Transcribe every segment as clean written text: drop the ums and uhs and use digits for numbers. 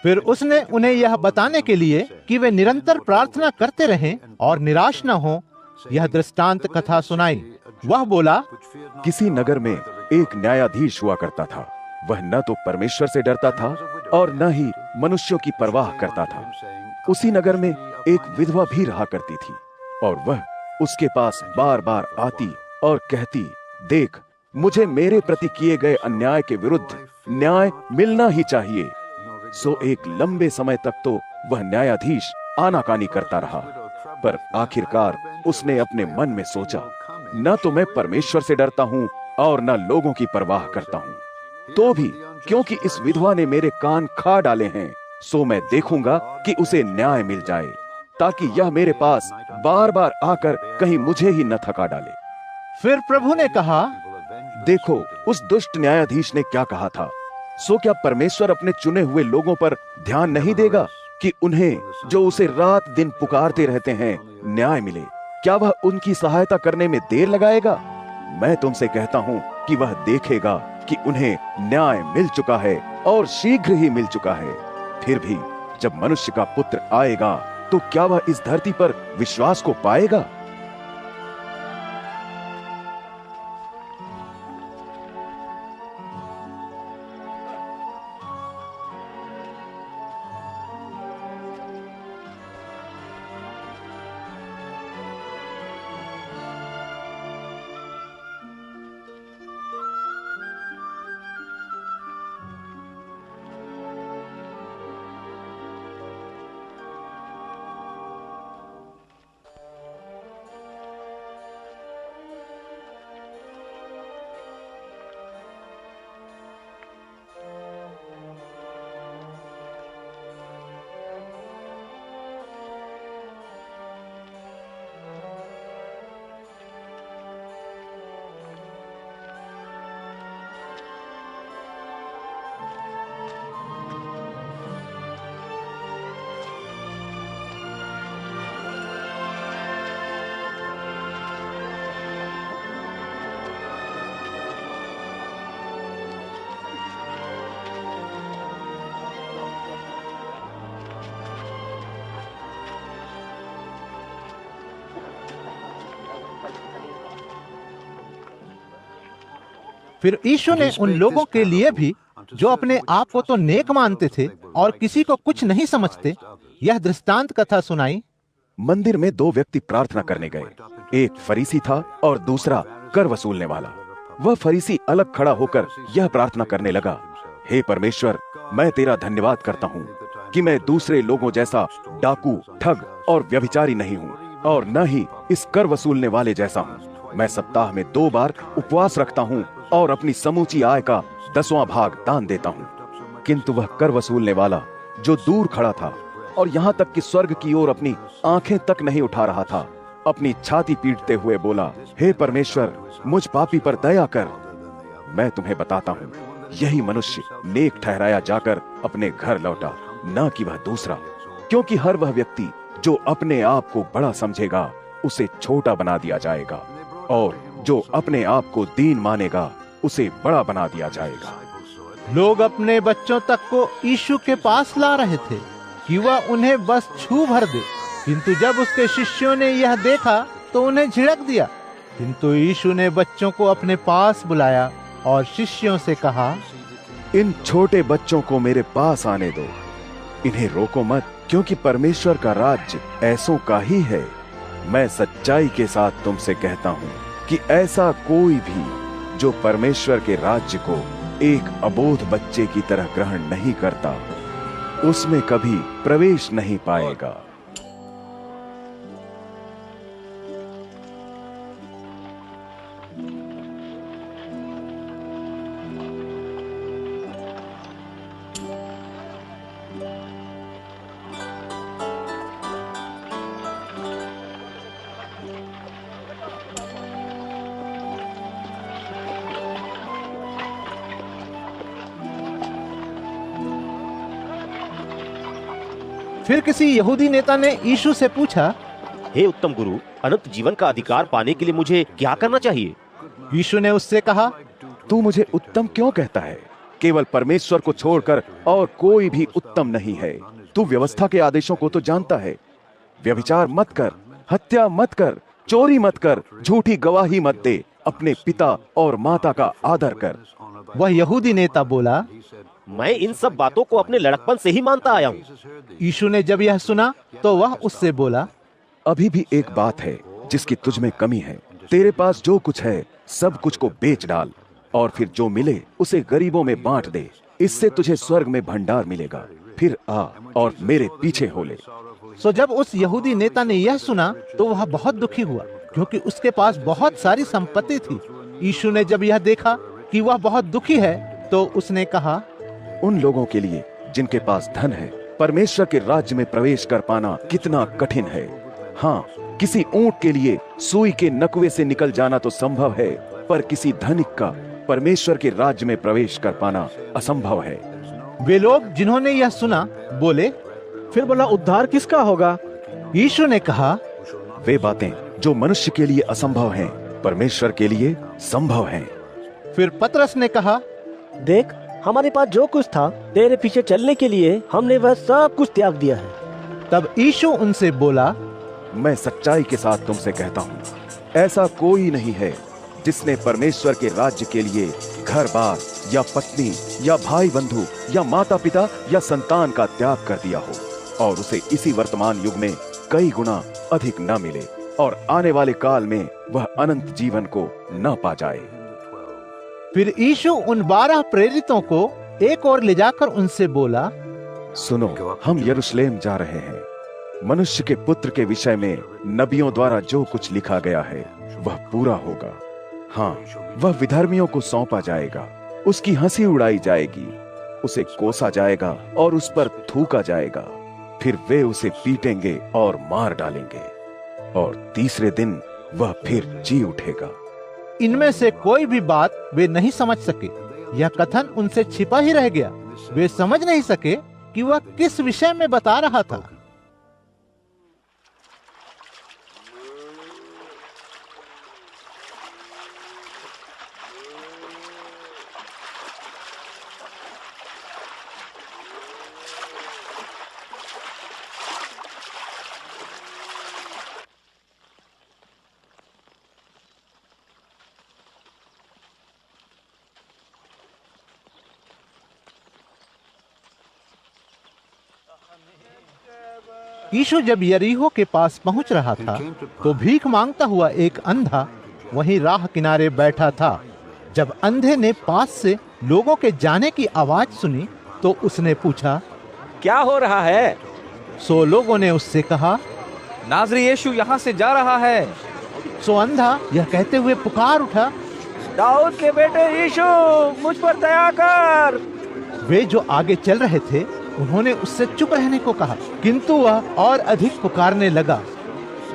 फिर उसने उन्हें यह बताने के लिए कि वे निरंतर प्रार्थना करते रहें और निराश न हों, यह दृष्टांत कथा सुनाई। वह बोला, किसी नगर में एक न्यायाधीश हुआ करता था। वह न तो परमेश्वर से डरता था और न ही मनुष्यों की परवाह करता था। उसी नगर में एक विधवा भी रहा करती थी और वह उसके पास बार बार आती और कहती, देख, मुझे मेरे प्रति किए गए अन्याय के विरुद्ध न्याय मिलना ही चाहिए। सो एक लंबे समय तक तो वह न्यायाधीश आनाकानी करता रहा, पर आखिरकार उसने अपने मन में सोचा, न तो मैं परमेश्वर से डरता हूं और न लोगों की परवाह करता हूं, तो भी क्योंकि इस विधवा ने मेरे कान खा डाले हैं, सो मैं देखूंगा कि उसे न्याय मिल जाए, ताकि यह मेरे पास बार बार आकर कहीं मुझे ही न थका डाले। फिर प्रभु ने कहा, देखो, उस दुष्ट न्यायाधीश ने क्या कहा था। सो क्या परमेश्वर अपने चुने हुए लोगों पर ध्यान नहीं देगा कि उन्हें, जो उसे रात दिन पुकारते रहते हैं, न्याय मिले? क्या वह उनकी सहायता करने में देर लगाएगा? मैं तुमसे कहता हूं कि वह देखेगा कि उन्हें न्याय मिल चुका है और शीघ्र ही मिल चुका है। फिर भी जब मनुष्य का पुत्र आएगा तो क्या वह इस धरती पर विश्वास को पाएगा? फिर यीशु ने उन लोगों के लिए भी, जो अपने आप को तो नेक मानते थे और किसी को कुछ नहीं समझते, यह दृष्टांत कथा सुनाई। मंदिर में दो व्यक्ति प्रार्थना करने गए। एक फरीसी था और दूसरा कर वसूलने वाला। वह फरीसी अलग खड़ा होकर यह प्रार्थना करने लगा, हे परमेश्वर, मैं तेरा धन्यवाद करता हूँ कि मैं दूसरे लोगों जैसा डाकू, ठग और व्यभिचारी नहीं हूँ और न ही इस कर वसूलने वाले जैसा हूँ। मैं सप्ताह में 2 बार उपवास रखता हूँ और अपनी समूची आय का 10वां भाग दान देता हूँ। किंतु वह कर वसूलने वाला, जो दूर खड़ा था और यहाँ तक कि स्वर्ग की ओर अपनी आंखें तक नहीं उठा रहा था, अपनी छाती पीटते हुए बोला, हे परमेश्वर, मुझ पापी पर दया कर। मैं तुम्हें बताता हूँ, यही मनुष्य नेक ठहराया जाकर अपने घर लौटा, न कि वह दूसरा। क्योंकि हर वह व्यक्ति जो अपने आप को बड़ा समझेगा, उसे छोटा बना दिया जाएगा, और जो अपने आप को दीन मानेगा, उसे बड़ा बना दिया जाएगा। लोग अपने बच्चों तक को यीशु के पास ला रहे थे कि वह उन्हें बस छू भर दे, किंतु जब उसके शिष्यों ने यह देखा तो उन्हें झिड़क दिया। किंतु यीशु ने बच्चों को अपने पास बुलाया और शिष्यों से कहा, इन छोटे बच्चों को मेरे पास आने दो, इन्हें रोको मत, क्योंकि परमेश्वर का राज्य ऐसों का ही है। मैं सच्चाई के साथ तुमसे कहता हूँ कि ऐसा कोई भी जो परमेश्वर के राज्य को एक अबोध बच्चे की तरह ग्रहण नहीं करता, उसमें कभी प्रवेश नहीं पाएगा। फिर किसी यहूदी नेता ने यीशु से पूछा, हे उत्तम गुरु, अनंत जीवन का अधिकार पाने के लिए मुझे क्या करना चाहिए? यीशु ने उससे कहा, तू मुझे उत्तम क्यों कहता है? केवल परमेश्वर को छोड़कर और कोई भी उत्तम नहीं है। तू व्यवस्था के आदेशों को तो जानता है, व्यभिचार मत कर, हत्या मत कर, चोरी मत कर, झूठी गवाही मत दे, अपने पिता और माता का आदर कर। वह यहूदी नेता बोला, मैं इन सब बातों को अपने लड़कपन से ही मानता आया हूँ। यीशु ने जब यह सुना तो वह उससे बोला, अभी भी एक बात है जिसकी तुझ में कमी है। तेरे पास जो कुछ है सब कुछ को बेच डाल और फिर जो मिले उसे गरीबों में बांट दे, इससे तुझे स्वर्ग में भंडार मिलेगा। फिर आ और मेरे पीछे हो ले। सो जब उस यहूदी नेता ने यह सुना तो वह बहुत दुखी हुआ, क्योंकि उसके पास बहुत सारी संपत्ति थी। यीशु ने जब यह देखा कि वह बहुत दुखी है तो उसने कहा, उन लोगों के लिए जिनके पास धन है, परमेश्वर के राज्य में प्रवेश कर पाना कितना कठिन है। हाँ, किसी ऊंट के लिए सुई के नकवे से निकल जाना तो संभव है, पर किसी धनिक का परमेश्वर के राज्य में प्रवेश कर पाना असंभव है। वे लोग जिन्होंने यह सुना बोले, फिर बोला उद्धार किसका होगा? यीशु ने कहा, वे बातें जो मनुष्य के लिए असंभव हैं, परमेश्वर के लिए संभव हैं। फिर पतरस ने कहा, देख, हमारे पास जो कुछ था तेरे पीछे चलने के लिए हमने वह सब कुछ त्याग दिया है। तब यीशु उनसे बोला, मैं सच्चाई के साथ तुमसे कहता हूँ, ऐसा कोई नहीं है जिसने परमेश्वर के राज्य के लिए घर बार या पत्नी या भाई बंधु या माता पिता या संतान का त्याग कर दिया हो और उसे इसी वर्तमान युग में कई गुना अधिक न मिले और आने वाले काल में वह अनंत जीवन को न पा जाए। फिर यीशु उन 12 प्रेरितों को एक और ले जाकर उनसे बोला, सुनो, हम यरूशलेम जा रहे हैं। मनुष्य के पुत्र के विषय में नबियों द्वारा जो कुछ लिखा गया है वह पूरा होगा। हाँ, वह विधर्मियों को सौंपा जाएगा, उसकी हंसी उड़ाई जाएगी, उसे कोसा जाएगा और उस पर थूका जाएगा। फिर वे उसे पीटेंगे और मार डालेंगे और तीसरे दिन वह फिर जी उठेगा। इनमें से कोई भी बात वे नहीं समझ सके। यह कथन उनसे छिपा ही रह गया। वे समझ नहीं सके कि वह किस विषय में बता रहा था। यीशु जब यरीहो के पास पहुंच रहा था तो भीख मांगता हुआ एक अंधा वहीं राह किनारे बैठा था। जब अंधे ने पास से लोगों के जाने की आवाज सुनी तो उसने पूछा, क्या हो रहा है? सो लोगों ने उससे कहा, नाज़री यीशु यहाँ से जा रहा है। सो अंधा यह कहते हुए पुकार उठा, दाऊद के बेटे यीशु, मुझ पर दया कर। वे जो आगे चल रहे थे उन्होंने उससे चुप रहने को कहा, किंतु वह और अधिक पुकारने लगा,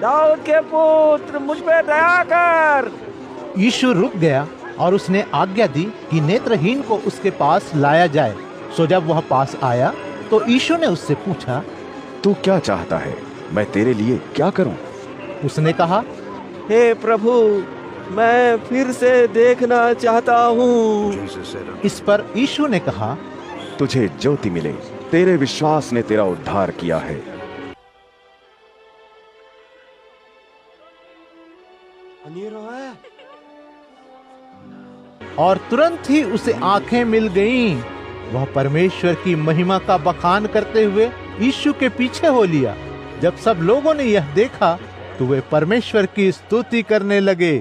दाऊद के पुत्र, मुझ पर दया कर। यीशु रुक गया और उसने आज्ञा दी कि नेत्रहीन को उसके पास लाया जाए। सो जब वह पास आया तो यीशु ने उससे पूछा, तू क्या चाहता है? मैं तेरे लिए क्या करूं? उसने कहा, हे प्रभु, मैं फिर से देखना चाहता हूँ। इस पर यीशु ने कहा, तुझे ज्योति मिले, तेरे विश्वास ने तेरा उद्धार किया है। और तुरंत ही उसे आंखें मिल गईं। वह परमेश्वर की महिमा का बखान करते हुए यीशु के पीछे हो लिया। जब सब लोगों ने यह देखा तो वे परमेश्वर की स्तुति करने लगे।